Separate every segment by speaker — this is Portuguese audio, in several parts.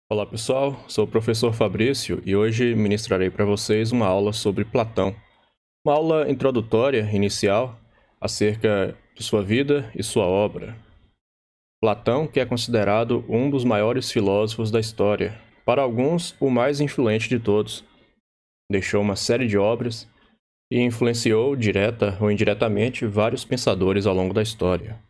Speaker 1: Olá pessoal, sou o professor Fabrício e hoje ministrarei para vocês uma aula sobre Platão. Uma aula introdutória, inicial, acerca de sua vida e sua obra. Platão, que é considerado um dos maiores filósofos da história, para alguns o mais influente de todos. Deixou uma série de obras e influenciou, direta ou indiretamente, vários pensadores ao longo da história.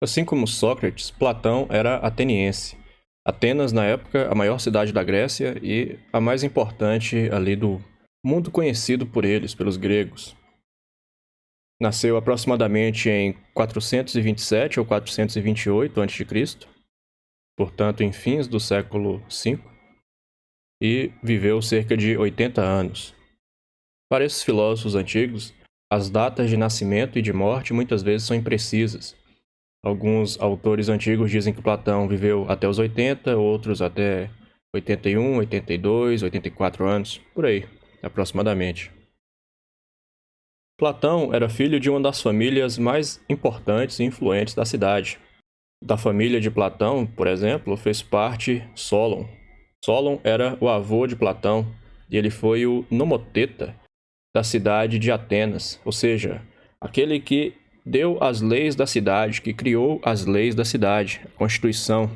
Speaker 1: Assim como Sócrates, Platão era ateniense. Atenas, na época, a maior cidade da Grécia e a mais importante ali do mundo conhecido por eles, pelos gregos. Nasceu aproximadamente em 427 ou 428 a.C., portanto em fins do século V, e viveu cerca de 80 anos. Para esses filósofos antigos, as datas de nascimento e de morte muitas vezes são imprecisas. Alguns autores antigos dizem que Platão viveu até os 80, outros até 81, 82, 84 anos, por aí, aproximadamente. Platão era filho de uma das famílias mais importantes e influentes da cidade. Da família de Platão, por exemplo, fez parte Solon. Solon era o avô de Platão e ele foi o nomoteta da cidade de Atenas, ou seja, aquele que deu as leis da cidade, que criou as leis da cidade, a Constituição.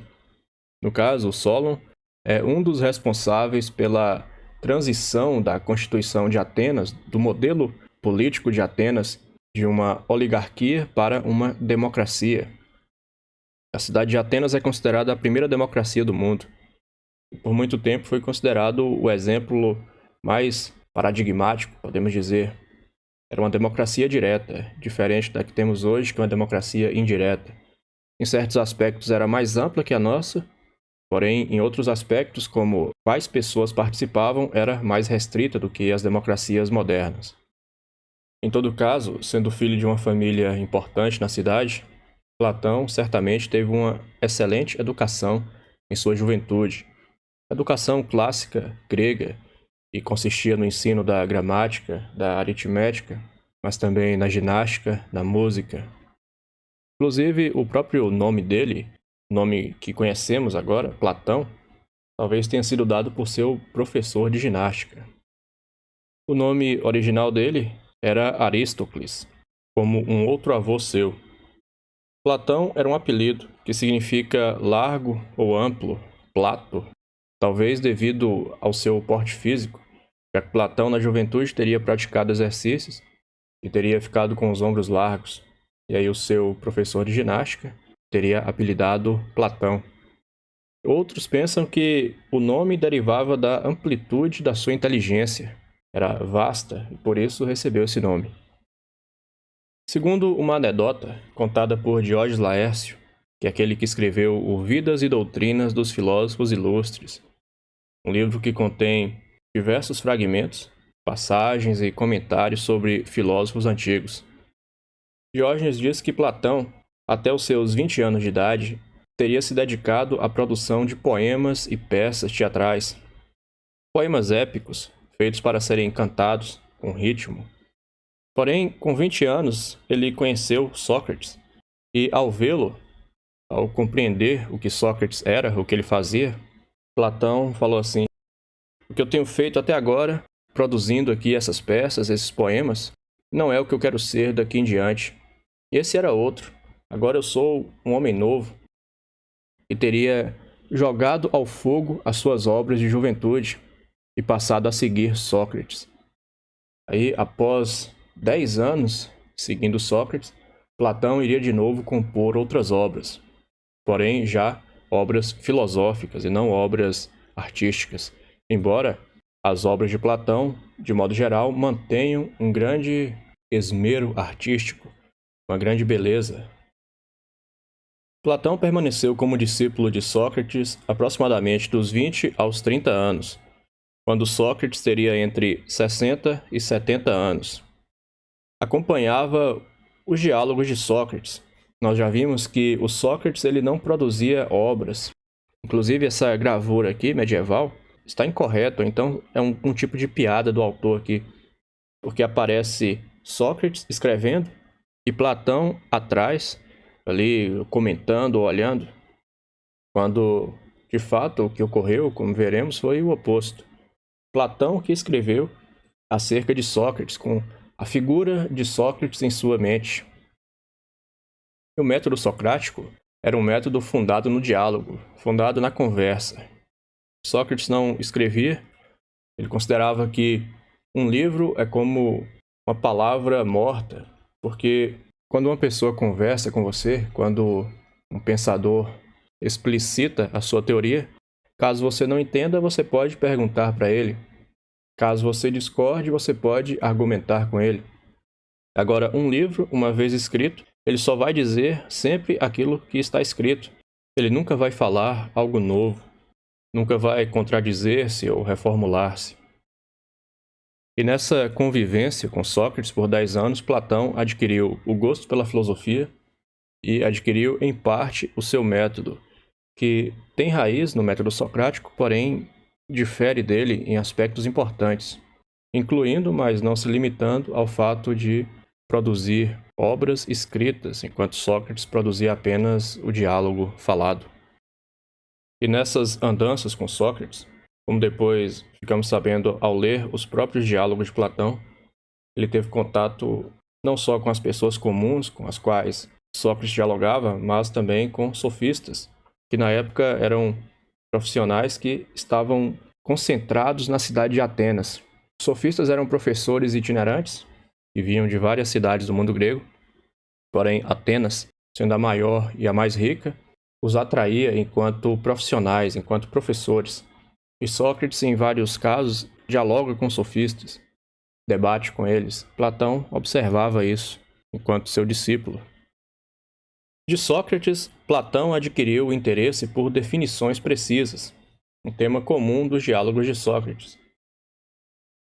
Speaker 1: No caso, Solon é um dos responsáveis pela transição da Constituição de Atenas, do modelo político de Atenas, de uma oligarquia para uma democracia. A cidade de Atenas é considerada a primeira democracia do mundo. E por muito tempo foi considerado o exemplo mais paradigmático, podemos dizer. Era uma democracia direta, diferente da que temos hoje, que é uma democracia indireta. Em certos aspectos era mais ampla que a nossa, porém, em outros aspectos, como quais pessoas participavam, era mais restrita do que as democracias modernas. Em todo caso, sendo filho de uma família importante na cidade, Platão certamente teve uma excelente educação em sua juventude. Educação clássica grega, e consistia no ensino da gramática, da aritmética, mas também na ginástica, na música. Inclusive, o próprio nome dele, nome que conhecemos agora, Platão, talvez tenha sido dado por seu professor de ginástica. O nome original dele era Aristócles, como um outro avô seu. Platão era um apelido que significa largo ou amplo, plato, talvez devido ao seu porte físico, já que Platão na juventude teria praticado exercícios e teria ficado com os ombros largos. E aí o seu professor de ginástica teria apelidado Platão. Outros pensam que o nome derivava da amplitude da sua inteligência. Era vasta e por isso recebeu esse nome. Segundo uma anedota contada por Diógenes Laércio, que é aquele que escreveu o Vidas e Doutrinas dos Filósofos Ilustres, um livro que contém diversos fragmentos, passagens e comentários sobre filósofos antigos. Diógenes diz que Platão, até os seus 20 anos de idade, teria se dedicado à produção de poemas e peças teatrais. Poemas épicos, feitos para serem cantados com ritmo. Porém, com 20 anos, ele conheceu Sócrates e, ao vê-lo, ao compreender o que Sócrates era, o que ele fazia, Platão falou assim: o que eu tenho feito até agora, produzindo aqui essas peças, esses poemas, não é o que eu quero ser daqui em diante. Esse era outro. Agora eu sou um homem novo e teria jogado ao fogo as suas obras de juventude e passado a seguir Sócrates. Aí, após 10 anos seguindo Sócrates, Platão iria de novo compor outras obras, porém já obras filosóficas e não obras artísticas, embora as obras de Platão, de modo geral, mantenham um grande esmero artístico, uma grande beleza. Platão permaneceu como discípulo de Sócrates aproximadamente dos 20 aos 30 anos, quando Sócrates teria entre 60 e 70 anos. Acompanhava os diálogos de Sócrates. Nós já vimos que o Sócrates ele não produzia obras. Inclusive, essa gravura aqui, medieval, está incorreta, então é um tipo de piada do autor aqui, porque aparece Sócrates escrevendo e Platão atrás, ali comentando, olhando. Quando De fato, o que ocorreu, como veremos, foi o oposto. Platão que escreveu acerca de Sócrates, com a figura de Sócrates em sua mente. O método socrático era um método fundado no diálogo, fundado na conversa. Sócrates não escrevia, ele considerava que um livro é como uma palavra morta, porque quando uma pessoa conversa com você, quando um pensador explicita a sua teoria, caso você não entenda, você pode perguntar para ele. Caso você discorde, você pode argumentar com ele. Agora, um livro, uma vez escrito, ele só vai dizer sempre aquilo que está escrito. Ele nunca vai falar algo novo, nunca vai contradizer-se ou reformular-se. E nessa convivência com Sócrates por 10 anos, Platão adquiriu o gosto pela filosofia e adquiriu, em parte, o seu método, que tem raiz no método socrático, porém difere dele em aspectos importantes, incluindo, mas não se limitando, ao fato de produzir obras escritas, enquanto Sócrates produzia apenas o diálogo falado. E nessas andanças com Sócrates, como depois ficamos sabendo ao ler os próprios diálogos de Platão, ele teve contato não só com as pessoas comuns com as quais Sócrates dialogava, mas também com sofistas, que na época eram profissionais que estavam concentrados na cidade de Atenas. Os sofistas eram professores itinerantes que vinham de várias cidades do mundo grego, porém Atenas, sendo a maior e a mais rica, os atraía enquanto profissionais, enquanto professores. E Sócrates, em vários casos, dialoga com sofistas, debate com eles. Platão observava isso enquanto seu discípulo. De Sócrates, Platão adquiriu o interesse por definições precisas, um tema comum dos diálogos de Sócrates.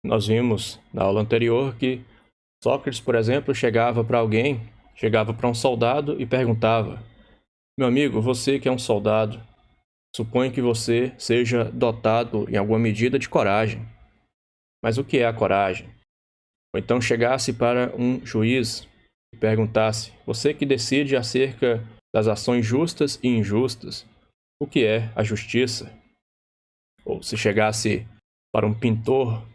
Speaker 1: Nós vimos na aula anterior que Sócrates, por exemplo, chegava para um soldado e perguntava: meu amigo, você que é um soldado, suponho que você seja dotado em alguma medida de coragem. Mas o que é a coragem? Ou então chegasse para um juiz e perguntasse: você que decide acerca das ações justas e injustas, o que é a justiça? Ou se chegasse para um pintor: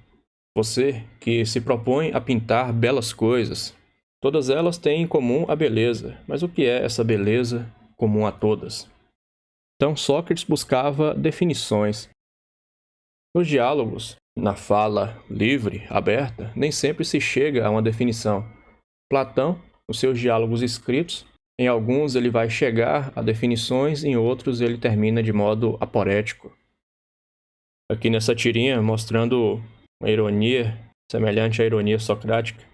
Speaker 1: você que se propõe a pintar belas coisas, todas elas têm em comum a beleza, mas o que é essa beleza comum a todas? Então Sócrates buscava definições. Nos diálogos, na fala livre, aberta, nem sempre se chega a uma definição. Platão, nos seus diálogos escritos, em alguns ele vai chegar a definições, em outros ele termina de modo aporético. Aqui nessa tirinha, mostrando uma ironia semelhante à ironia socrática.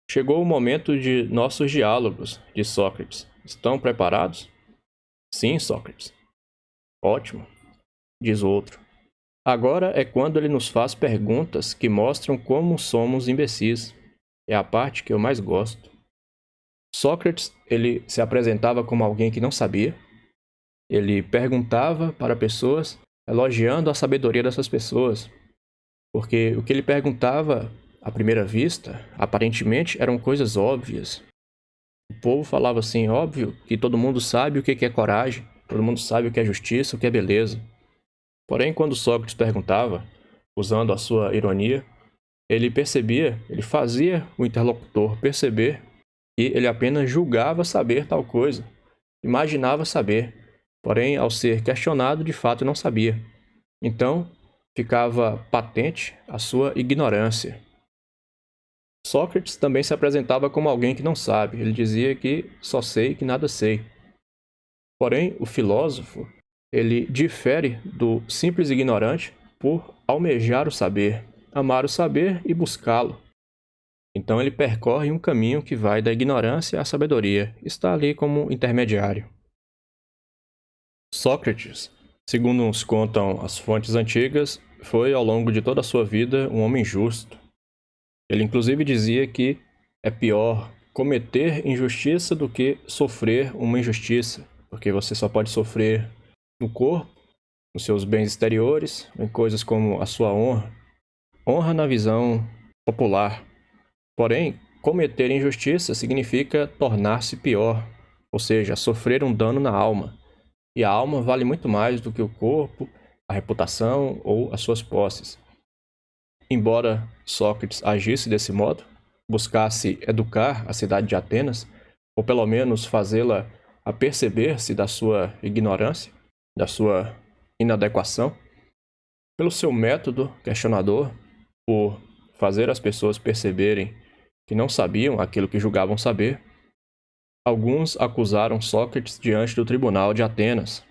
Speaker 1: Chegou o momento de nossos diálogos, diz Sócrates. Estão preparados? Sim, Sócrates. Ótimo, diz o outro. Agora é quando ele nos faz perguntas que mostram como somos imbecis. É a parte que eu mais gosto. Sócrates, ele se apresentava como alguém que não sabia. Ele perguntava para pessoas, elogiando a sabedoria dessas pessoas. Porque o que ele perguntava, à primeira vista, aparentemente eram coisas óbvias. O povo falava assim: óbvio que todo mundo sabe o que é coragem, todo mundo sabe o que é justiça, o que é beleza. Porém, quando Sócrates perguntava, usando a sua ironia, ele fazia o interlocutor perceber que ele apenas julgava saber tal coisa, imaginava saber, porém, ao ser questionado, de fato não sabia. Então, ficava patente a sua ignorância. Sócrates também se apresentava como alguém que não sabe. Ele dizia que só sei que nada sei. Porém, o filósofo, ele difere do simples ignorante por almejar o saber, amar o saber e buscá-lo. Então ele percorre um caminho que vai da ignorância à sabedoria, está ali como intermediário. Sócrates, segundo nos contam as fontes antigas, foi ao longo de toda a sua vida um homem justo. Ele inclusive dizia que é pior cometer injustiça do que sofrer uma injustiça, porque você só pode sofrer no corpo, nos seus bens exteriores, em coisas como a sua honra. Honra na visão popular. Porém, cometer injustiça significa tornar-se pior, ou seja, sofrer um dano na alma. e a alma vale muito mais do que o corpo, a reputação ou as suas posses. Embora Sócrates agisse desse modo, buscasse educar a cidade de Atenas, ou pelo menos fazê-la aperceber-se da sua ignorância, da sua inadequação, pelo seu método questionador, por fazer as pessoas perceberem que não sabiam aquilo que julgavam saber, alguns acusaram Sócrates diante do tribunal de Atenas,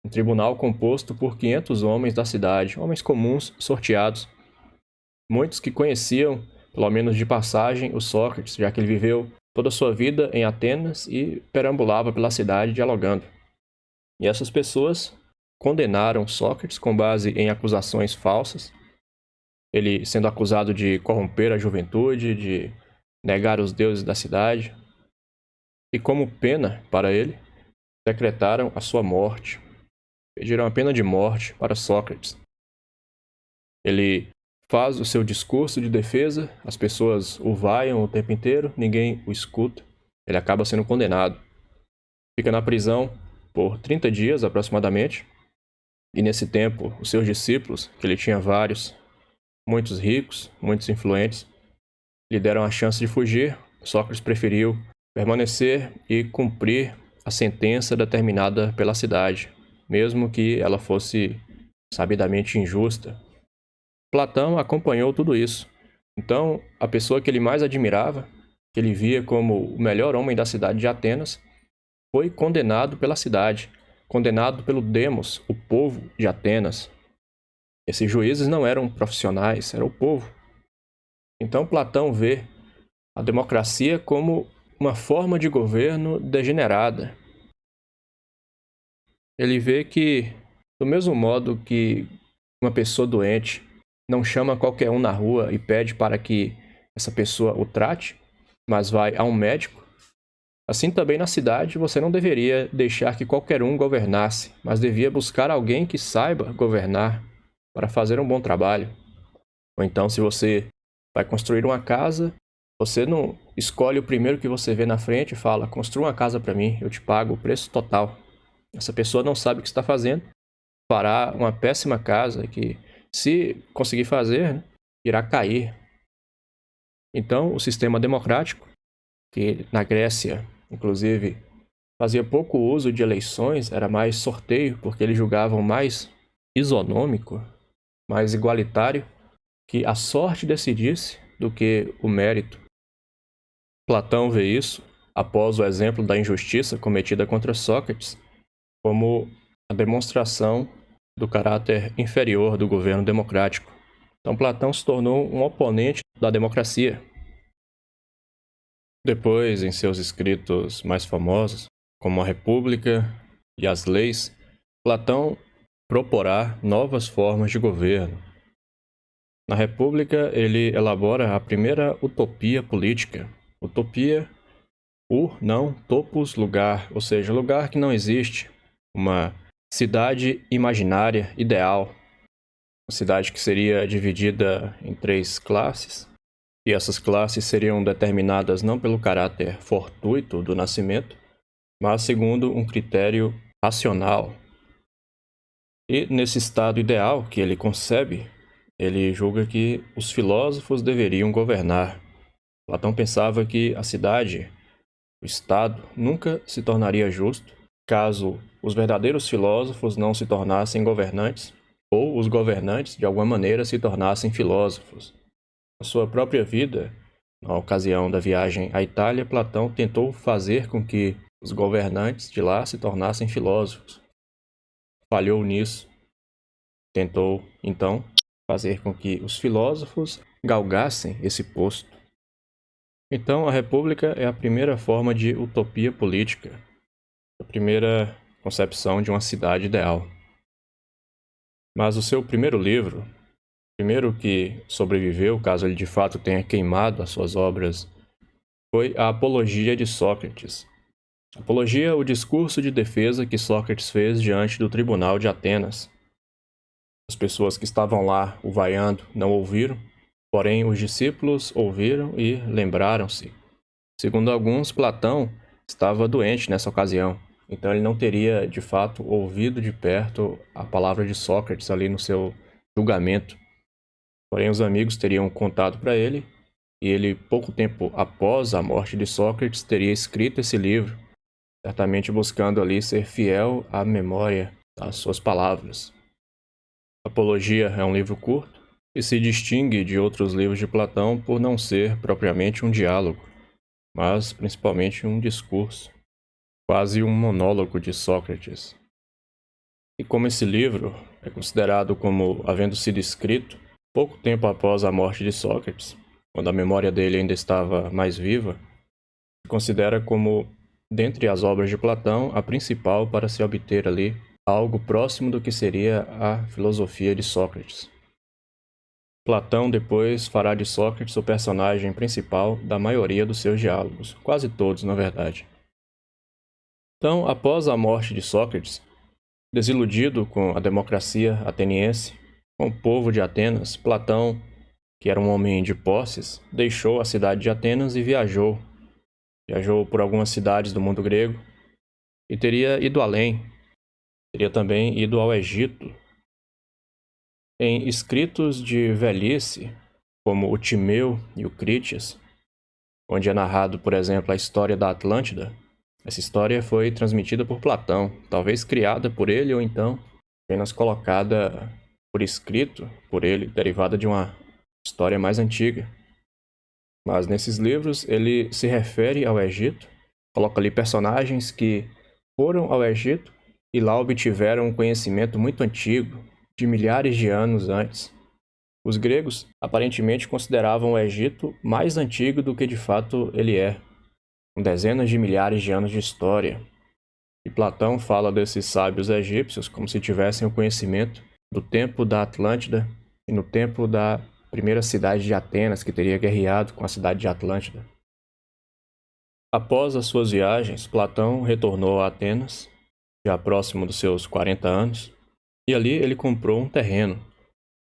Speaker 1: um tribunal composto por 500 homens da cidade, homens comuns sorteados, muitos que conheciam, pelo menos de passagem, o Sócrates, já que ele viveu toda a sua vida em Atenas e perambulava pela cidade dialogando. E essas pessoas condenaram Sócrates com base em acusações falsas, ele sendo acusado de corromper a juventude, de negar os deuses da cidade, e como pena para ele, decretaram a sua morte. Pediram a pena de morte para Sócrates. Ele faz o seu discurso de defesa, as pessoas o vaiam o tempo inteiro, ninguém o escuta, ele acaba sendo condenado. Fica na prisão por 30 dias aproximadamente, e nesse tempo os seus discípulos, que ele tinha vários, muitos ricos, muitos influentes, lhe deram a chance de fugir. Sócrates preferiu permanecer e cumprir a sentença determinada pela cidade, mesmo que ela fosse sabidamente injusta. Platão acompanhou tudo isso. Então, a pessoa que ele mais admirava, que ele via como o melhor homem da cidade de Atenas, foi condenado pela cidade, condenado pelo demos, o povo de Atenas. Esses juízes não eram profissionais, era o povo. Então, Platão vê a democracia como uma forma de governo degenerada. Ele vê que, do mesmo modo que uma pessoa doente não chama qualquer um na rua e pede para que essa pessoa o trate, mas vai a um médico, assim também na cidade você não deveria deixar que qualquer um governasse, mas devia buscar alguém que saiba governar para fazer um bom trabalho. Ou então, se você vai construir uma casa, você não escolhe o primeiro que você vê na frente e fala: construa uma casa para mim, eu te pago o preço total. Essa pessoa não sabe o que está fazendo, fará uma péssima casa que, se conseguir fazer, né, irá cair. Então, o sistema democrático, que na Grécia, inclusive, fazia pouco uso de eleições, era mais sorteio, porque eles julgavam mais isonômico, mais igualitário, que a sorte decidisse do que o mérito. Platão vê isso, após o exemplo da injustiça cometida contra Sócrates, como a demonstração do caráter inferior do governo democrático. Então, Platão se tornou um oponente da democracia. Depois, em seus escritos mais famosos, como a República e as Leis, Platão proporá novas formas de governo. Na República, ele elabora a primeira utopia política. Utopia, não, topos, lugar, ou seja, lugar que não existe. Uma cidade imaginária, ideal. Uma cidade que seria dividida em 3 classes. E essas classes seriam determinadas não pelo caráter fortuito do nascimento, mas segundo um critério racional. E nesse estado ideal que ele concebe, ele julga que os filósofos deveriam governar. Platão pensava que a cidade, o Estado, nunca se tornaria justo caso os verdadeiros filósofos não se tornassem governantes, ou os governantes, de alguma maneira, se tornassem filósofos. Na sua própria vida, na ocasião da viagem à Itália, Platão tentou fazer com que os governantes de lá se tornassem filósofos. Falhou nisso. Tentou, então, fazer com que os filósofos galgassem esse posto. Então, a República é a primeira forma de utopia política, a primeira concepção de uma cidade ideal. Mas o seu primeiro livro, o primeiro que sobreviveu, caso ele de fato tenha queimado as suas obras, foi a Apologia de Sócrates. Apologia, o discurso de defesa que Sócrates fez diante do tribunal de Atenas. As pessoas que estavam lá o vaiando não ouviram, porém os discípulos ouviram e lembraram-se. Segundo alguns, Platão estava doente nessa ocasião. então ele não teria, de fato, ouvido de perto a palavra de Sócrates ali no seu julgamento. Porém, os amigos teriam contado para ele, e ele, pouco tempo após a morte de Sócrates, teria escrito esse livro, certamente buscando ali ser fiel à memória das suas palavras. Apologia é um livro curto e se distingue de outros livros de Platão por não ser propriamente um diálogo, mas principalmente um discurso, quase um monólogo de Sócrates. E como esse livro é considerado como havendo sido escrito pouco tempo após a morte de Sócrates, quando a memória dele ainda estava mais viva, se considera como, dentre as obras de Platão, a principal para se obter ali algo próximo do que seria a filosofia de Sócrates. Platão depois fará de Sócrates o personagem principal da maioria dos seus diálogos, quase todos, na verdade. Então, após a morte de Sócrates, desiludido com a democracia ateniense, com o povo de Atenas, Platão, que era um homem de posses, deixou a cidade de Atenas e viajou. Viajou por algumas cidades do mundo grego e teria ido além. Teria também ido ao Egito. Em escritos de velhice, como o Timeu e o Critias, onde é narrado, por exemplo, a história da Atlântida, essa história foi transmitida por Platão, talvez criada por ele ou então apenas colocada por escrito por ele, derivada de uma história mais antiga. Mas nesses livros ele se refere ao Egito, coloca ali personagens que foram ao Egito e lá obtiveram um conhecimento muito antigo, de milhares de anos antes. Os gregos aparentemente consideravam o Egito mais antigo do que de fato ele é, com dezenas de milhares de anos de história. E Platão fala desses sábios egípcios como se tivessem o conhecimento do tempo da Atlântida e no tempo da primeira cidade de Atenas, que teria guerreado com a cidade de Atlântida. Após as suas viagens, Platão retornou a Atenas, já próximo dos seus 40 anos, e ali ele comprou um terreno,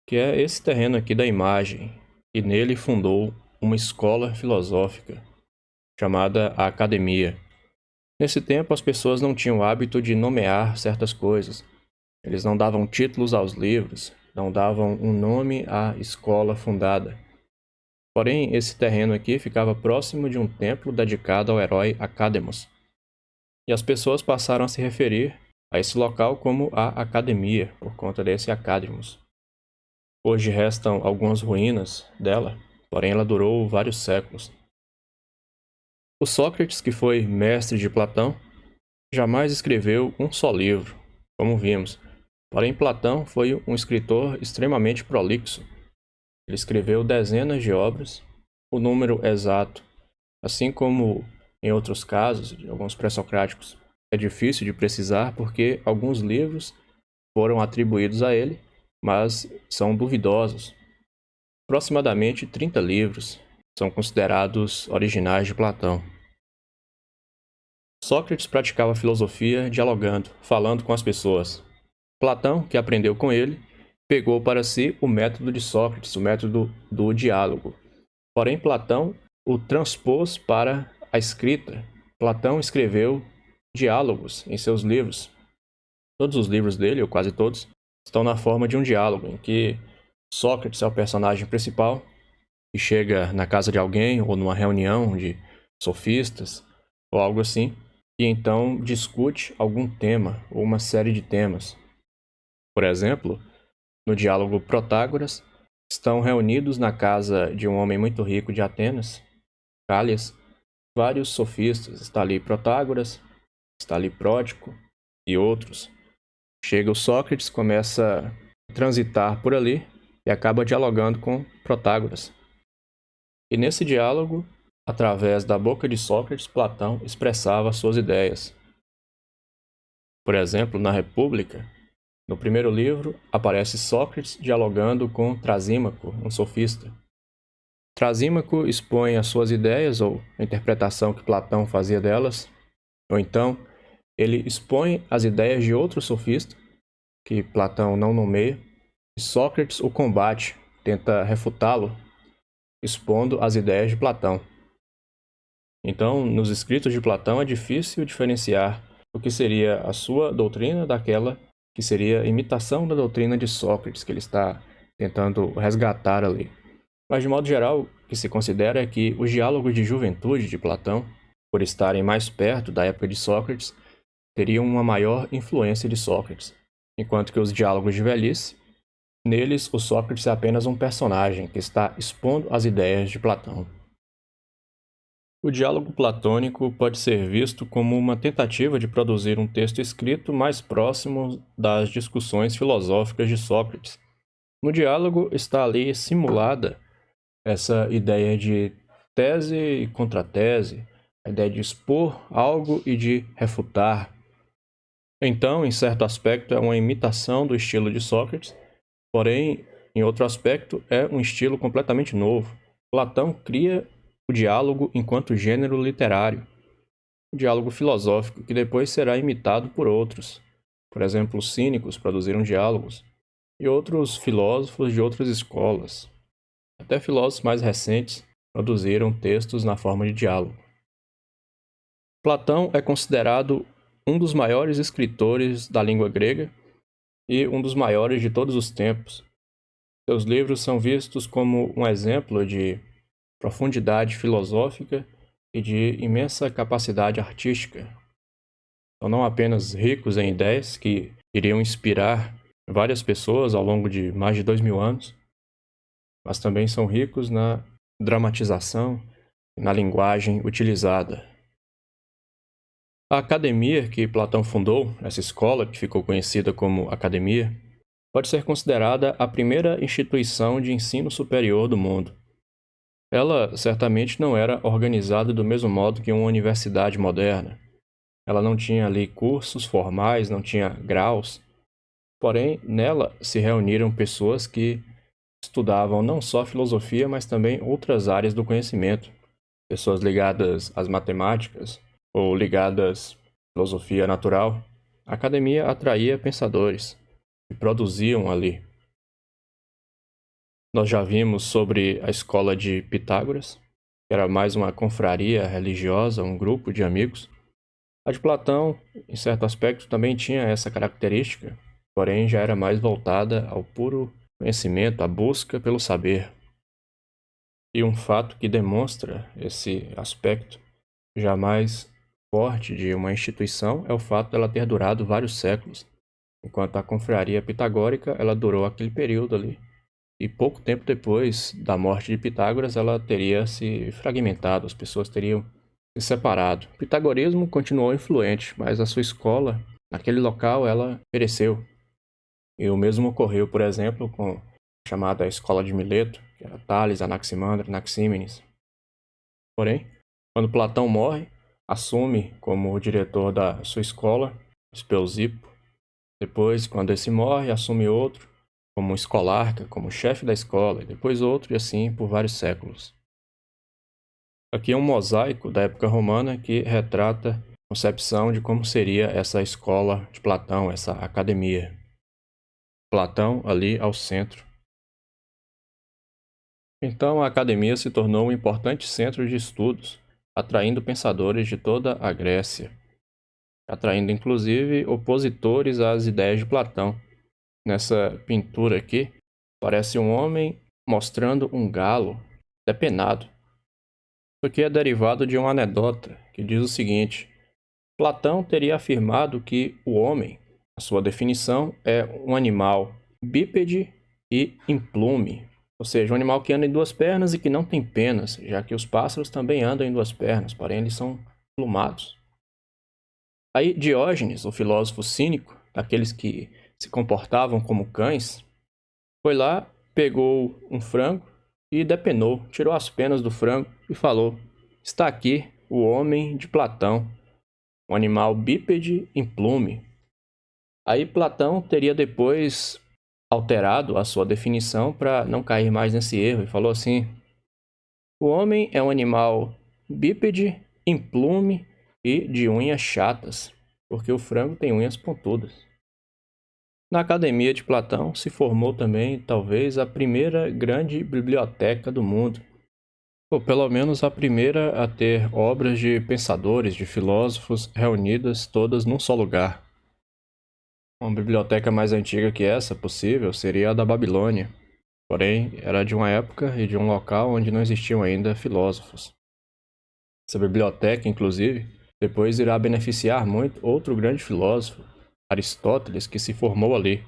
Speaker 1: que é esse terreno aqui da imagem, e nele fundou uma escola filosófica, chamada a Academia. Nesse tempo, as pessoas não tinham o hábito de nomear certas coisas. Eles não davam títulos aos livros, não davam um nome à escola fundada. Porém, esse terreno aqui ficava próximo de um templo dedicado ao herói Academos. E as pessoas passaram a se referir a esse local como a Academia, por conta desse Academos. Hoje restam algumas ruínas dela, porém ela durou vários séculos. O Sócrates, que foi mestre de Platão, jamais escreveu um só livro, como vimos. Porém, Platão foi um escritor extremamente prolixo. Ele escreveu dezenas de obras, o número exato, assim como em outros casos, de alguns pré-socráticos, é difícil de precisar porque alguns livros foram atribuídos a ele, mas são duvidosos. Aproximadamente 30 livros são considerados originais de Platão. Sócrates praticava filosofia dialogando, falando com as pessoas. Platão, que aprendeu com ele, pegou para si o método de Sócrates, o método do diálogo. Porém, Platão o transpôs para a escrita. Platão escreveu diálogos em seus livros. Todos os livros dele, ou quase todos, estão na forma de um diálogo, em que Sócrates é o personagem principal, que chega na casa de alguém ou numa reunião de sofistas ou algo assim, e então discute algum tema ou uma série de temas. Por exemplo, no diálogo Protágoras, estão reunidos na casa de um homem muito rico de Atenas, Cálias, vários sofistas. Está ali Protágoras, está ali Pródico e outros. Chega o Sócrates, começa a transitar por ali e acaba dialogando com Protágoras. E nesse diálogo, através da boca de Sócrates, Platão expressava suas ideias. Por exemplo, na República, no primeiro livro, aparece Sócrates dialogando com Trasímaco, um sofista. Trasímaco expõe as suas ideias, ou a interpretação que Platão fazia delas, ou então ele expõe as ideias de outro sofista, que Platão não nomeia, e Sócrates o combate, tenta refutá-lo, expondo as ideias de Platão. Então, nos escritos de Platão é difícil diferenciar o que seria a sua doutrina daquela que seria a imitação da doutrina de Sócrates, que ele está tentando resgatar ali. Mas, de modo geral, o que se considera é que os diálogos de juventude de Platão, por estarem mais perto da época de Sócrates, teriam uma maior influência de Sócrates, enquanto que os diálogos de velhice, neles o Sócrates é apenas um personagem que está expondo as ideias de Platão. O diálogo platônico pode ser visto como uma tentativa de produzir um texto escrito mais próximo das discussões filosóficas de Sócrates. No diálogo está ali simulada essa ideia de tese e contratese, a ideia de expor algo e de refutar. Então, em certo aspecto, é uma imitação do estilo de Sócrates, porém, em outro aspecto, é um estilo completamente novo. Platão cria o diálogo enquanto gênero literário, o diálogo filosófico, que depois será imitado por outros. Por exemplo, os cínicos produziram diálogos, e outros filósofos de outras escolas. Até filósofos mais recentes produziram textos na forma de diálogo. Platão é considerado um dos maiores escritores da língua grega e um dos maiores de todos os tempos. Seus livros são vistos como um exemplo de profundidade filosófica e de imensa capacidade artística. São não apenas ricos em ideias que iriam inspirar várias pessoas ao longo de mais de 2000 anos, mas também são ricos na dramatização e na linguagem utilizada. A academia que Platão fundou, essa escola que ficou conhecida como academia, pode ser considerada a primeira instituição de ensino superior do mundo. Ela certamente não era organizada do mesmo modo que uma universidade moderna. Ela não tinha ali cursos formais, não tinha graus. Porém, nela se reuniram pessoas que estudavam não só filosofia, mas também outras áreas do conhecimento. Pessoas ligadas às matemáticas ou ligadas à filosofia natural. A academia atraía pensadores que produziam ali. Nós já vimos sobre a escola de Pitágoras, que era mais uma confraria religiosa, um grupo de amigos. A de Platão, em certo aspecto, também tinha essa característica, porém já era mais voltada ao puro conhecimento, à busca pelo saber. E um fato que demonstra esse aspecto já mais forte de uma instituição é o fato dela ter durado vários séculos, enquanto a confraria pitagórica ela durou aquele período ali. E pouco tempo depois da morte de Pitágoras, ela teria se fragmentado, as pessoas teriam se separado. O pitagorismo continuou influente, mas a sua escola, naquele local, ela pereceu. E o mesmo ocorreu, por exemplo, com a chamada Escola de Mileto, que era Tales, Anaximandro, Anaxímenes. Porém, quando Platão morre, assume como diretor da sua escola, Espeusipo. Depois, quando esse morre, assume outro, como escolarca, como chefe da escola, e depois outro, e assim por vários séculos. Aqui é um mosaico da época romana que retrata a concepção de como seria essa escola de Platão, essa academia. Platão ali ao centro. Então a academia se tornou um importante centro de estudos, atraindo pensadores de toda a Grécia, atraindo inclusive opositores às ideias de Platão. Nessa pintura aqui, parece um homem mostrando um galo depenado. Isso aqui é derivado de uma anedota que diz o seguinte: Platão teria afirmado que o homem, a sua definição, é um animal bípede e implume, ou seja, um animal que anda em duas pernas e que não tem penas, já que os pássaros também andam em duas pernas, porém eles são plumados. Aí Diógenes, o filósofo cínico, daqueles que se comportavam como cães, foi lá, pegou um frango e depenou, tirou as penas do frango e falou: está aqui o homem de Platão, um animal bípede implume. Aí Platão teria depois alterado a sua definição para não cair mais nesse erro e falou assim: o homem é um animal bípede, implume e de unhas chatas, porque o frango tem unhas pontudas. Na Academia de Platão se formou também, talvez, a primeira grande biblioteca do mundo. Ou pelo menos a primeira a ter obras de pensadores, de filósofos reunidas todas num só lugar. Uma biblioteca mais antiga que essa possível seria a da Babilônia, porém era de uma época e de um local onde não existiam ainda filósofos. Essa biblioteca, inclusive, depois irá beneficiar muito outro grande filósofo, Aristóteles, que se formou ali,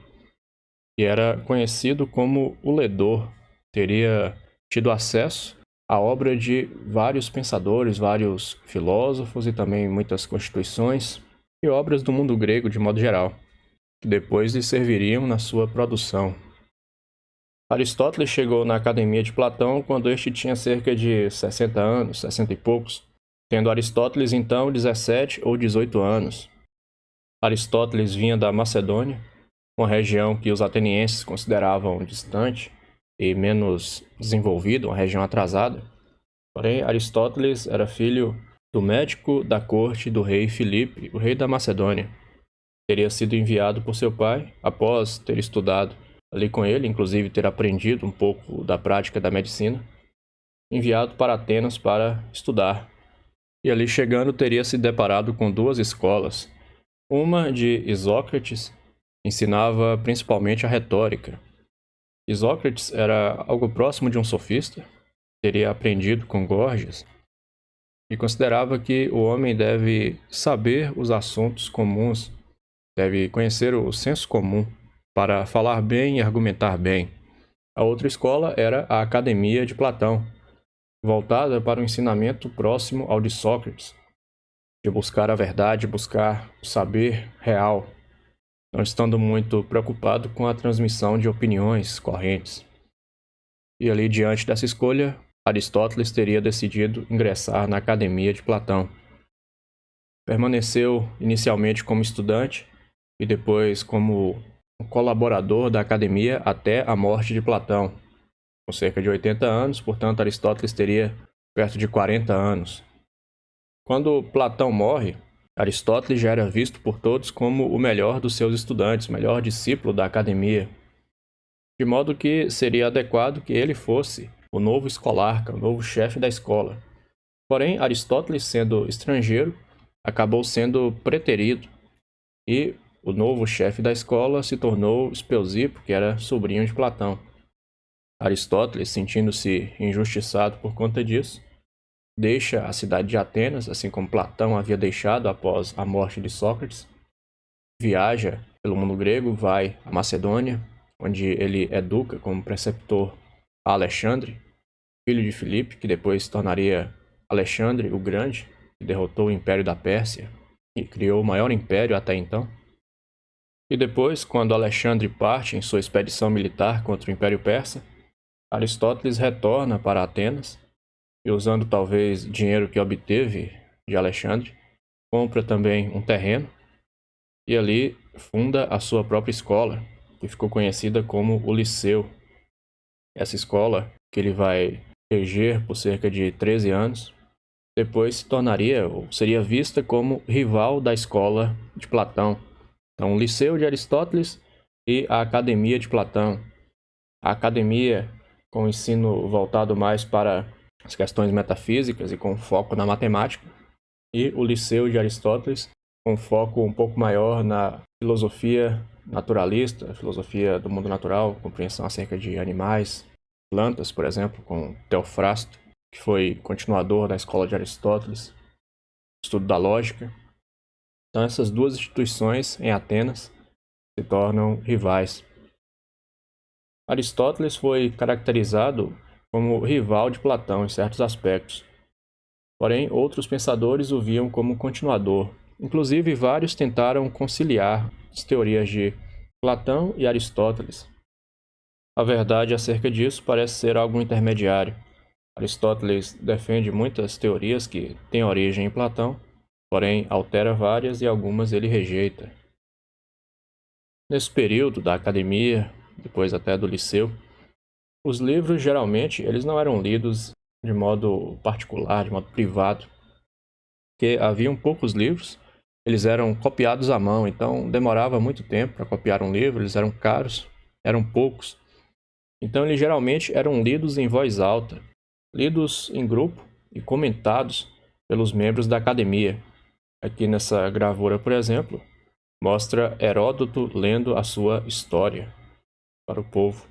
Speaker 1: e era conhecido como o Ledor. Teria tido acesso à obra de vários pensadores, vários filósofos e também muitas constituições e obras do mundo grego de modo geral, que depois lhe serviriam na sua produção. Aristóteles chegou na Academia de Platão quando este tinha cerca de 60 anos, 60 e poucos, tendo Aristóteles então 17 ou 18 anos. Aristóteles vinha da Macedônia, uma região que os atenienses consideravam distante e menos desenvolvida, uma região atrasada. Porém, Aristóteles era filho do médico da corte do rei Filipe, o rei da Macedônia. Teria sido enviado por seu pai, após ter estudado ali com ele, inclusive ter aprendido um pouco da prática da medicina, enviado para Atenas para estudar. E ali chegando teria se deparado com duas escolas. Uma de Isócrates, ensinava principalmente a retórica. Isócrates era algo próximo de um sofista, teria aprendido com Gorgias, e considerava que o homem deve saber os assuntos comuns, deve conhecer o senso comum para falar bem e argumentar bem. A outra escola era a Academia de Platão, voltada para o ensinamento próximo ao de Sócrates, de buscar a verdade, buscar o saber real, não estando muito preocupado com a transmissão de opiniões correntes. E ali, diante dessa escolha, Aristóteles teria decidido ingressar na Academia de Platão. Permaneceu inicialmente como estudante e depois como um colaborador da academia até a morte de Platão. Com cerca de 80 anos, portanto, Aristóteles teria perto de 40 anos. Quando Platão morre, Aristóteles já era visto por todos como o melhor dos seus estudantes, o melhor discípulo da academia, de modo que seria adequado que ele fosse o novo escolarca, o novo chefe da escola. Porém, Aristóteles, sendo estrangeiro, acabou sendo preterido, e o novo chefe da escola se tornou Espeusipo, que era sobrinho de Platão. Aristóteles, sentindo-se injustiçado por conta disso, deixa a cidade de Atenas, assim como Platão havia deixado após a morte de Sócrates, viaja pelo mundo grego, vai à Macedônia, onde ele educa como preceptor a Alexandre, filho de Filipe, que depois se tornaria Alexandre o Grande, que derrotou o Império da Pérsia e criou o maior império até então. E depois, quando Alexandre parte em sua expedição militar contra o Império Persa, Aristóteles retorna para Atenas e, usando talvez dinheiro que obteve de Alexandre, compra também um terreno e ali funda a sua própria escola, que ficou conhecida como o Liceu. Essa escola, que ele vai reger por cerca de 13 anos, depois se tornaria ou seria vista como rival da escola de Platão. Então, o Liceu de Aristóteles e a Academia de Platão. A academia com o ensino voltado mais para as questões metafísicas e com foco na matemática, e o Liceu de Aristóteles com foco um pouco maior na filosofia naturalista, filosofia do mundo natural, compreensão acerca de animais, plantas, por exemplo, com Teofrasto, que foi continuador da escola de Aristóteles, estudo da lógica. Então, essas duas instituições em Atenas se tornam rivais. Aristóteles foi caracterizado como rival de Platão em certos aspectos. Porém, outros pensadores o viam como continuador. Inclusive, vários tentaram conciliar as teorias de Platão e Aristóteles. A verdade acerca disso parece ser algo intermediário. Aristóteles defende muitas teorias que têm origem em Platão, porém altera várias e algumas ele rejeita. Nesse período da academia, depois até do liceu, os livros geralmente eles não eram lidos de modo particular, de modo privado, porque haviam poucos livros, eles eram copiados à mão, então demorava muito tempo para copiar um livro, eles eram caros, eram poucos. Então eles geralmente eram lidos em voz alta, lidos em grupo e comentados pelos membros da academia. Aqui nessa gravura, por exemplo, mostra Heródoto lendo a sua história para o povo.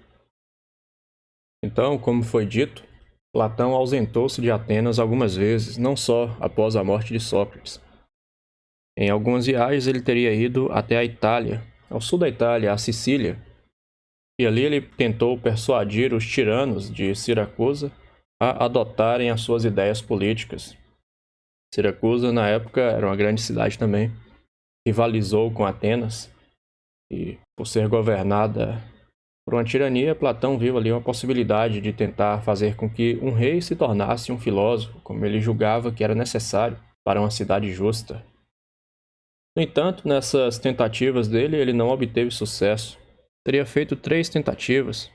Speaker 1: Então, como foi dito, Platão ausentou-se de Atenas algumas vezes, não só após a morte de Sócrates. Em algumas viagens ele teria ido até a Itália, ao sul da Itália, a Sicília, e ali ele tentou persuadir os tiranos de Siracusa a adotarem as suas ideias políticas. Siracusa, na época, era uma grande cidade também, rivalizou com Atenas, e por ser governada por uma tirania, Platão viu ali uma possibilidade de tentar fazer com que um rei se tornasse um filósofo, como ele julgava que era necessário para uma cidade justa. No entanto, nessas tentativas dele, ele não obteve sucesso. Teria feito 3 tentativas.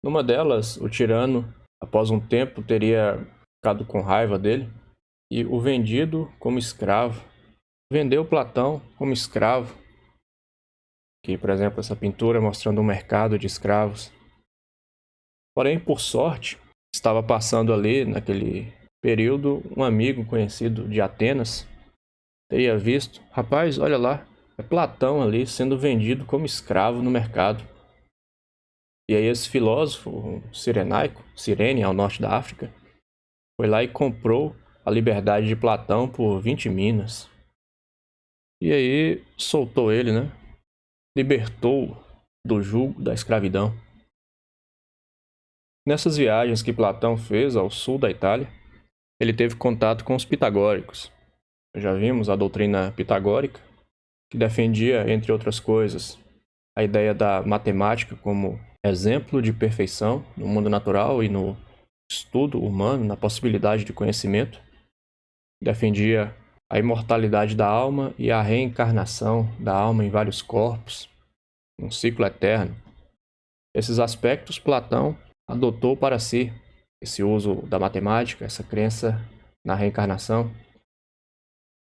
Speaker 1: Numa delas, o tirano, após um tempo, teria ficado com raiva dele e o vendido como escravo. Vendeu Platão como escravo. Aqui, por exemplo, essa pintura mostrando um mercado de escravos. Porém, por sorte, estava passando ali, naquele período, um amigo conhecido de Atenas. Teria visto, rapaz, olha lá, é Platão ali sendo vendido como escravo no mercado. E aí esse filósofo, um cirenaico, Cirene, ao norte da África, foi lá e comprou a liberdade de Platão por 20 minas. E aí soltou ele, né? Libertou do jugo da escravidão. Nessas viagens que Platão fez ao sul da Itália, ele teve contato com os pitagóricos. Já vimos a doutrina pitagórica, que defendia, entre outras coisas, a ideia da matemática como exemplo de perfeição no mundo natural e no estudo humano, na possibilidade de conhecimento. Defendia a imortalidade da alma e a reencarnação da alma em vários corpos, um ciclo eterno. Esses aspectos Platão adotou para si, esse uso da matemática, essa crença na reencarnação.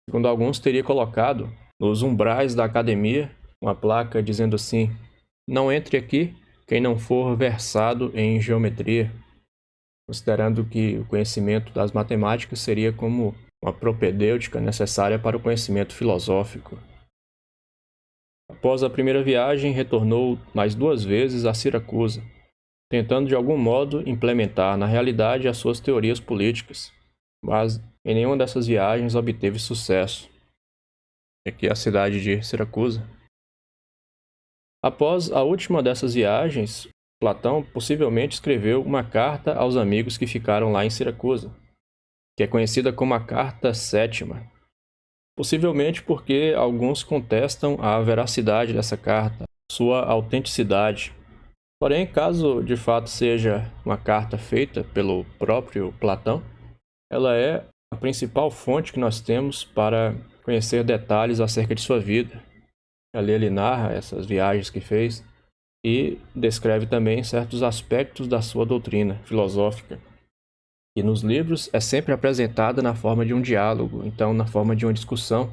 Speaker 1: Segundo alguns, teria colocado nos umbrais da academia uma placa dizendo assim: não entre aqui quem não for versado em geometria, considerando que o conhecimento das matemáticas seria como uma propedêutica necessária para o conhecimento filosófico. Após a primeira viagem, retornou mais 2 vezes a Siracusa, tentando de algum modo implementar na realidade as suas teorias políticas, mas em nenhuma dessas viagens obteve sucesso. Aqui é a cidade de Siracusa. Após a última dessas viagens, Platão possivelmente escreveu uma carta aos amigos que ficaram lá em Siracusa, que é conhecida como a Carta Sétima. Possivelmente porque alguns contestam a veracidade dessa carta, sua autenticidade. Porém, caso de fato seja uma carta feita pelo próprio Platão, ela é a principal fonte que nós temos para conhecer detalhes acerca de sua vida. Ali ele narra essas viagens que fez e descreve também certos aspectos da sua doutrina filosófica. E nos livros é sempre apresentada na forma de um diálogo, então na forma de uma discussão.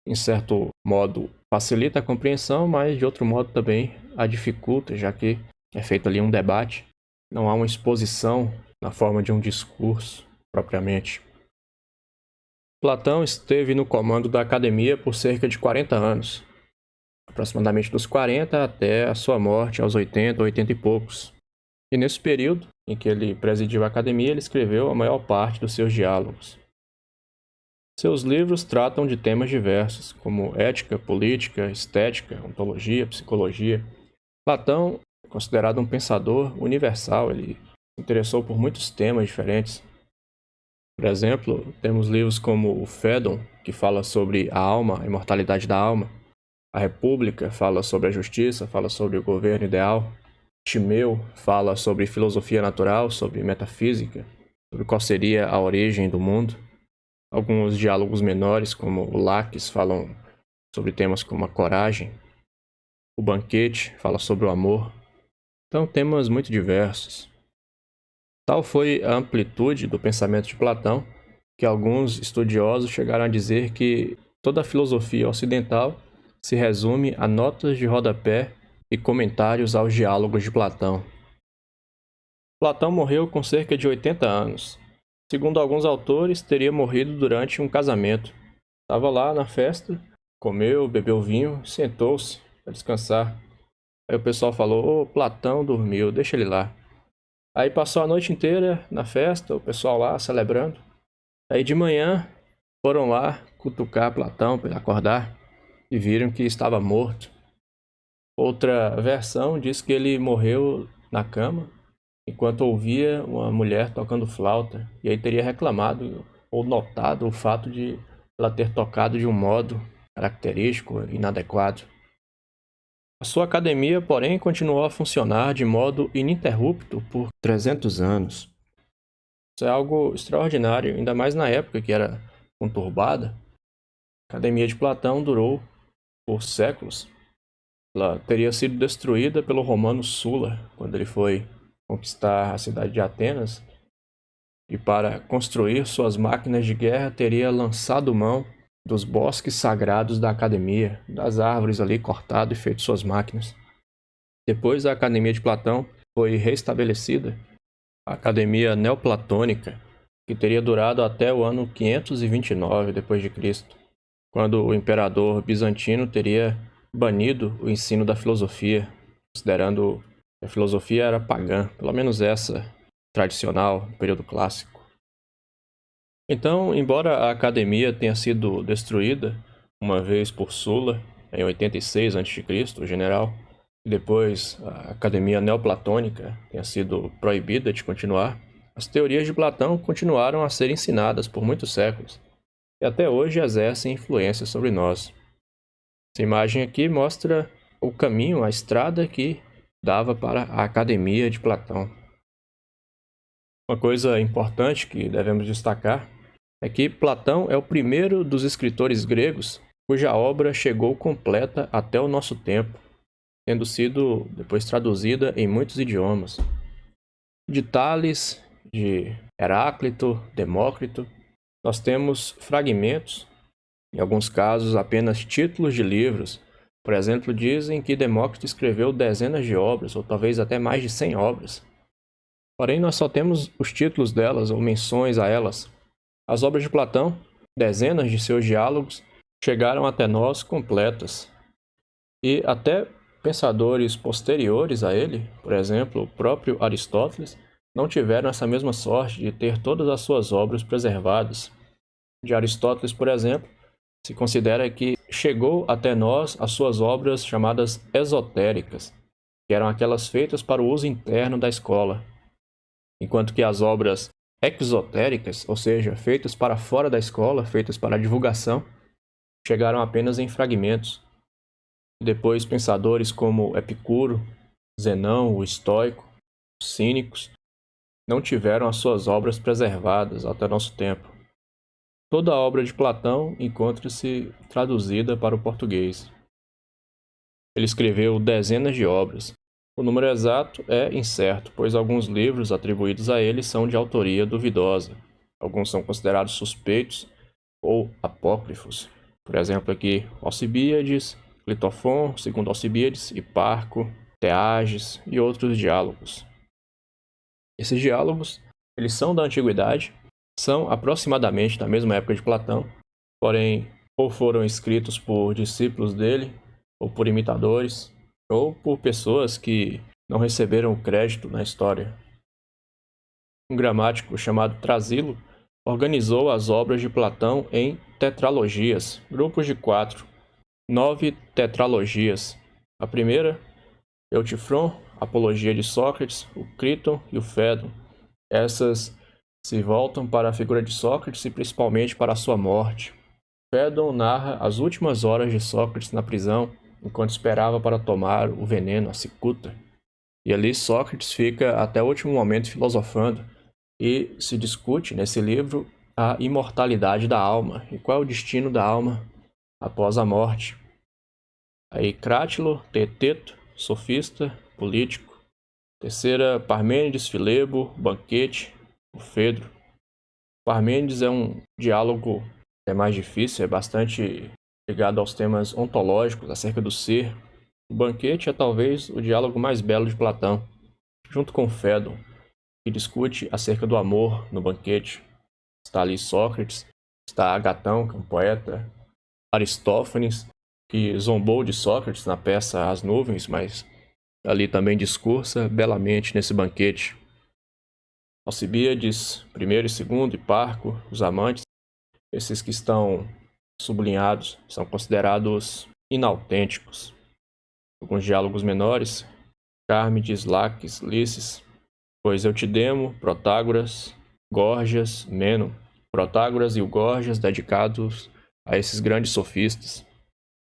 Speaker 1: Em certo modo facilita a compreensão, mas de outro modo também a dificulta, já que é feito ali um debate. Não há uma exposição na forma de um discurso propriamente. Platão esteve no comando da academia por cerca de 40 anos, aproximadamente dos 40 até a sua morte aos 80, 80 e poucos. E nesse período em que ele presidiu a academia, ele escreveu a maior parte dos seus diálogos. Seus livros tratam de temas diversos, como ética, política, estética, ontologia, psicologia. Platão é considerado um pensador universal, ele se interessou por muitos temas diferentes. Por exemplo, temos livros como o Fédon, que fala sobre a alma, a imortalidade da alma. A República fala sobre a justiça, fala sobre o governo ideal. Timeu fala sobre filosofia natural, sobre metafísica, sobre qual seria a origem do mundo. Alguns diálogos menores, como o Laques, falam sobre temas como a coragem. O Banquete fala sobre o amor. Então, temas muito diversos. Tal foi a amplitude do pensamento de Platão, que alguns estudiosos chegaram a dizer que toda a filosofia ocidental se resume a notas de rodapé e comentários aos diálogos de Platão. Platão morreu com cerca de 80 anos. Segundo alguns autores, teria morrido durante um casamento. Estava lá na festa, comeu, bebeu vinho, sentou-se para descansar. Aí o pessoal falou: "Ô, Platão dormiu, deixa ele lá." Aí passou a noite inteira na festa, o pessoal lá celebrando. Aí de manhã foram lá cutucar Platão para ele acordar e viram que estava morto. Outra versão diz que ele morreu na cama enquanto ouvia uma mulher tocando flauta, e aí teria reclamado ou notado o fato de ela ter tocado de um modo característico, inadequado. A sua academia, porém, continuou a funcionar de modo ininterrupto por 300 anos. Isso é algo extraordinário, ainda mais na época que era conturbada. A Academia de Platão durou por séculos. Ela teria sido destruída pelo romano Sula, quando ele foi conquistar a cidade de Atenas, e para construir suas máquinas de guerra teria lançado mão dos bosques sagrados da academia, das árvores ali cortado e feito suas máquinas. Depois a Academia de Platão foi restabelecida, a Academia Neoplatônica, que teria durado até o ano 529 d.C., quando o imperador bizantino teria banido o ensino da filosofia, considerando que a filosofia era pagã, pelo menos essa tradicional, no período clássico. Então, embora a academia tenha sido destruída uma vez por Sula, em 86 a.C., o general, e depois a academia neoplatônica tenha sido proibida de continuar, as teorias de Platão continuaram a ser ensinadas por muitos séculos e até hoje exercem influência sobre nós. Essa imagem aqui mostra o caminho, a estrada que dava para a academia de Platão. Uma coisa importante que devemos destacar é que Platão é o primeiro dos escritores gregos cuja obra chegou completa até o nosso tempo, tendo sido depois traduzida em muitos idiomas. De Tales, de Heráclito, Demócrito, nós temos fragmentos, em alguns casos apenas títulos de livros. Por exemplo, dizem que Demócrito escreveu dezenas de obras, ou talvez até mais de 100 obras. Porém, nós só temos os títulos delas ou menções a elas. As obras de Platão, dezenas de seus diálogos, chegaram até nós completas. E até pensadores posteriores a ele, por exemplo, o próprio Aristóteles, não tiveram essa mesma sorte de ter todas as suas obras preservadas. De Aristóteles, por exemplo, se considera que chegou até nós as suas obras chamadas esotéricas, que eram aquelas feitas para o uso interno da escola, enquanto que as obras exotéricas, ou seja, feitas para fora da escola, feitas para a divulgação, chegaram apenas em fragmentos. Depois, pensadores como Epicuro, Zenão, o estoico, os cínicos, não tiveram as suas obras preservadas até nosso tempo. Toda a obra de Platão encontra-se traduzida para o português. Ele escreveu dezenas de obras. O número exato é incerto, pois alguns livros atribuídos a ele são de autoria duvidosa. Alguns são considerados suspeitos ou apócrifos. Por exemplo, aqui, Alcibíades, Clitofon, segundo Alcibíades, Hiparco, Teages e outros diálogos. Esses diálogos, eles são da antiguidade, são aproximadamente da mesma época de Platão, porém, ou foram escritos por discípulos dele, ou por imitadores, ou por pessoas que não receberam o crédito na história. Um gramático chamado Trasilo organizou as obras de Platão em tetralogias, grupos de 4, 9 tetralogias. A primeira, Eutifron, Apologia de Sócrates, o Críton e o Fédon. Essas se voltam para a figura de Sócrates e principalmente para a sua morte. Fédon narra as últimas horas de Sócrates na prisão, enquanto esperava para tomar o veneno, a cicuta. E ali Sócrates fica até o último momento filosofando, e se discute nesse livro a imortalidade da alma e qual é o destino da alma após a morte. Aí Crátilo, Teeteto, sofista, político. Terceira, Parmênides, Filebo, banquete, o Fedro. Parmênides é um diálogo mais difícil, é bastante ligado aos temas ontológicos acerca do ser. O banquete é talvez o diálogo mais belo de Platão, junto com Fédon. que discute acerca do amor no banquete. Está ali Sócrates, está Agatão, que é um poeta, Aristófanes, que zombou de Sócrates na peça As Nuvens, mas ali também discursa belamente nesse banquete. Alcibíades, primeiro e segundo, e Parco, os amantes, esses que estão sublinhados, são considerados inautênticos. Alguns diálogos menores, Cármides, Laques, Lices, pois Eutidemo, Protágoras, Górgias, Meno, Protágoras e o Górgias dedicados a esses grandes sofistas.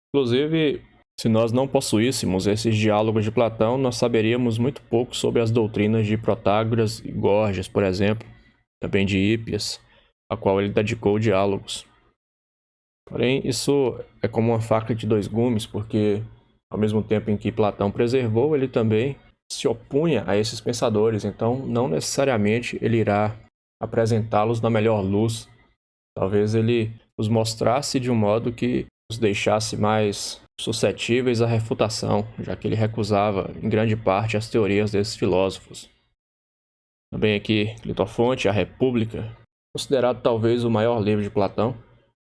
Speaker 1: Inclusive, se nós não possuíssemos esses diálogos de Platão, nós saberíamos muito pouco sobre as doutrinas de Protágoras e Górgias, por exemplo, também de Hípias, a qual ele dedicou diálogos. Porém, isso é como uma faca de dois gumes, porque ao mesmo tempo em que Platão preservou, ele também se opunha a esses pensadores, então não necessariamente ele irá apresentá-los na melhor luz. Talvez ele os mostrasse de um modo que os deixasse mais suscetíveis à refutação, já que ele recusava em grande parte as teorias desses filósofos. Também aqui, Clitofonte, A República, considerado talvez o maior livro de Platão,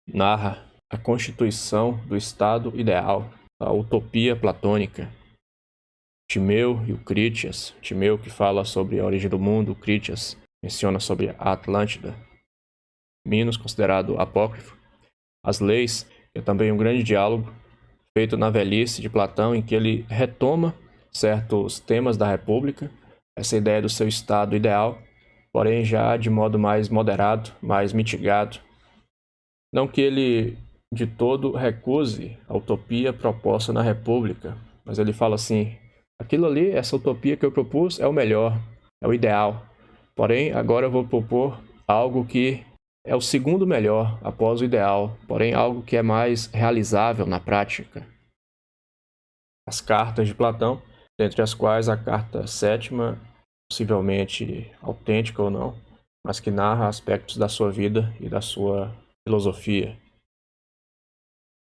Speaker 1: narra a constituição do estado ideal, a utopia platônica. Timeu e o Critias, Timeu que fala sobre a origem do mundo, Critias menciona sobre a Atlântida. Minos, considerado apócrifo. As Leis, que é também um grande diálogo, feito na velhice de Platão, em que ele retoma certos temas da República, essa ideia do seu estado ideal, porém já de modo mais moderado, mais mitigado. Não que ele de todo recuse a utopia proposta na República, mas ele fala assim: aquilo ali, essa utopia que eu propus é o melhor, é o ideal. Porém, agora eu vou propor algo que é o segundo melhor após o ideal, porém algo que é mais realizável na prática. As cartas de Platão, dentre as quais a carta sétima, possivelmente autêntica ou não, mas que narra aspectos da sua vida e da sua filosofia.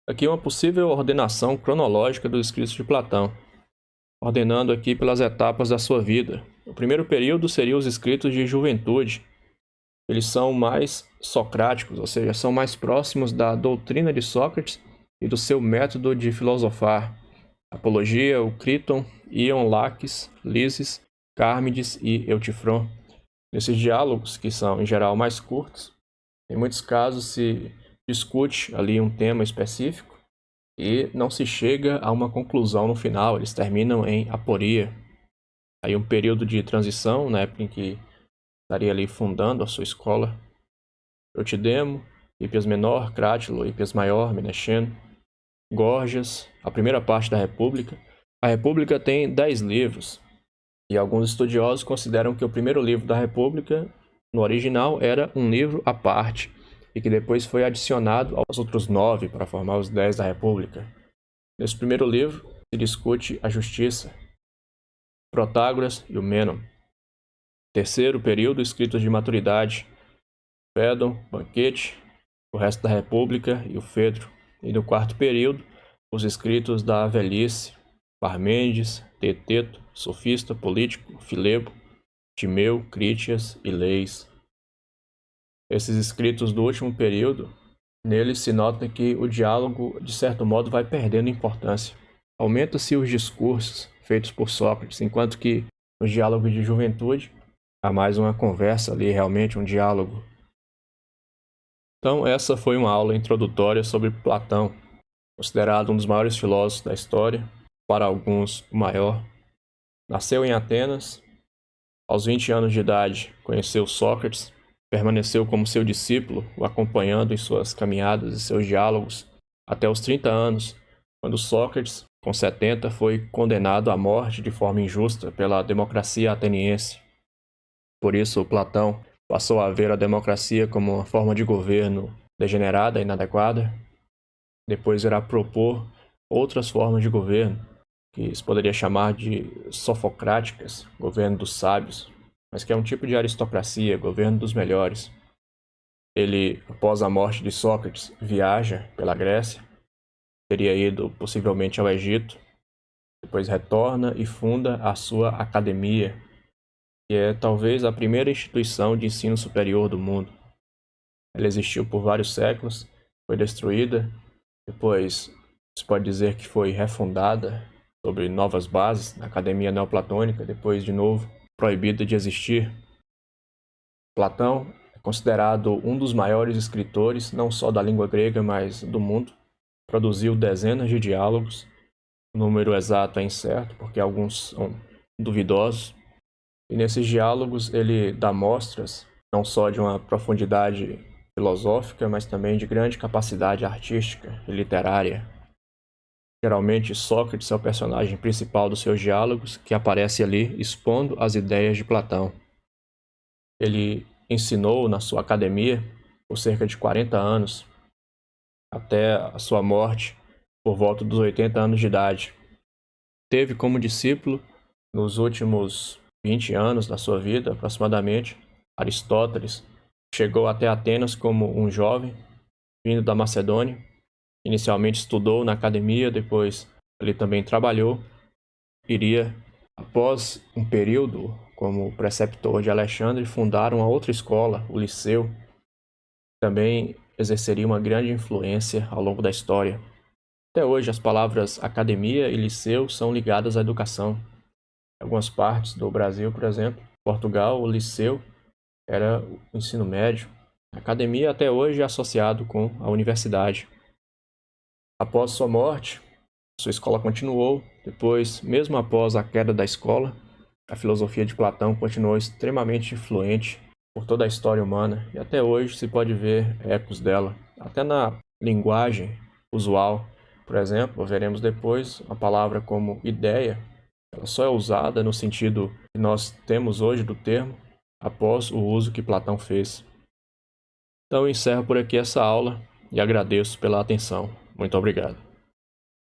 Speaker 1: Aqui uma possível ordenação cronológica dos escritos de Platão, ordenando aqui pelas etapas da sua vida. O primeiro período seria os escritos de juventude. Eles são mais socráticos, ou seja, são mais próximos da doutrina de Sócrates e do seu método de filosofar. Apologia, o Criton, Ion, Laques, Lises, Cármides e Eutifron. Nesses diálogos, que são em geral mais curtos, em muitos casos se discute ali um tema específico e não se chega a uma conclusão no final, eles terminam em aporia. Aí um período de transição, na época em que estaria ali fundando a sua escola. Eutidemo, Hípias Menor, Crátilo, Hípias Maior, Menexeno, Górgias, a primeira parte da República. A República tem 10 livros, e alguns estudiosos consideram que o primeiro livro da República, no original, era um livro à parte, e que depois foi adicionado aos outros 9 para formar os 10 da República. Nesse primeiro livro, se discute a justiça, Protágoras e o Mênon. Terceiro período, escritos de maturidade, Fédon, Banquete, o resto da República e o Fedro. E no quarto período, os escritos da velhice, Parmênides, Teeteto, Sofista, Político, Filebo, Timeu, Critias e Leis. Esses escritos do último período, neles se nota que o diálogo, de certo modo, vai perdendo importância. Aumenta-se os discursos feitos por Sócrates, enquanto que nos diálogos de juventude, há mais uma conversa ali, realmente um diálogo. Então, essa foi uma aula introdutória sobre Platão, considerado um dos maiores filósofos da história, para alguns o maior. Nasceu em Atenas, aos 20 anos de idade conheceu Sócrates, permaneceu como seu discípulo, o acompanhando em suas caminhadas e seus diálogos, até os 30 anos, quando Sócrates, com 70, foi condenado à morte de forma injusta pela democracia ateniense. Por isso, Platão passou a ver a democracia como uma forma de governo degenerada e inadequada. Depois irá propor outras formas de governo, que se poderia chamar de sofocráticas, governo dos sábios, mas que é um tipo de aristocracia, governo dos melhores. Ele, após a morte de Sócrates, viaja pela Grécia, teria ido possivelmente ao Egito, depois retorna e funda a sua academia, que é talvez a primeira instituição de ensino superior do mundo. Ela existiu por vários séculos, foi destruída, depois se pode dizer que foi refundada sobre novas bases na Academia Neoplatônica, depois de novo proibida de existir. Platão é considerado um dos maiores escritores, não só da língua grega, mas do mundo. Produziu dezenas de diálogos, o número exato é incerto, porque alguns são duvidosos. E nesses diálogos ele dá mostras não só de uma profundidade filosófica, mas também de grande capacidade artística e literária. Geralmente, Sócrates é o personagem principal dos seus diálogos, que aparece ali expondo as ideias de Platão. Ele ensinou na sua academia por cerca de 40 anos, até a sua morte, por volta dos 80 anos de idade. Teve como discípulo, nos últimos 20 anos da sua vida, aproximadamente, Aristóteles. Chegou até Atenas como um jovem, vindo da Macedônia. Inicialmente estudou na academia, depois ele também trabalhou. Iria, após um período como preceptor de Alexandre, fundar uma outra escola, o Liceu. Também exerceria uma grande influência ao longo da história. Até hoje, as palavras academia e liceu são ligadas à educação. Em algumas partes do Brasil, por exemplo, Portugal, o liceu era o ensino médio. A academia até hoje é associado com a universidade. Após sua morte, sua escola continuou. Depois, mesmo após a queda da escola, a filosofia de Platão continuou extremamente influente por toda a história humana e até hoje se pode ver ecos dela, até na linguagem usual. Por exemplo, veremos depois a palavra como ideia, ela só é usada no sentido que nós temos hoje do termo após o uso que Platão fez. Então eu encerro por aqui essa aula e agradeço pela atenção. Muito obrigado.